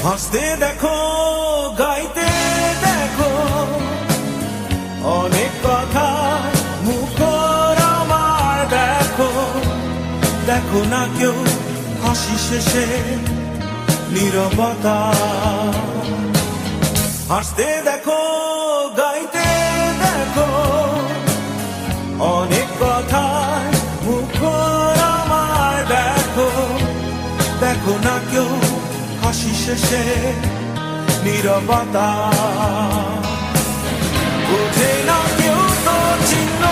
হাসতে দেখো, গাইতে দেখো, অনেক কথা মুখর আমার দেখো। দেখো না কেউ হাসি শেষে নীরবতা। হাসতে দেখো, গাইতে দেখো, অনেক কথা মুখর আমার দেখো। দেখো না কেউ হাসি শেষে নীরবতা। বোঝে না কেউ তো চিহ্ন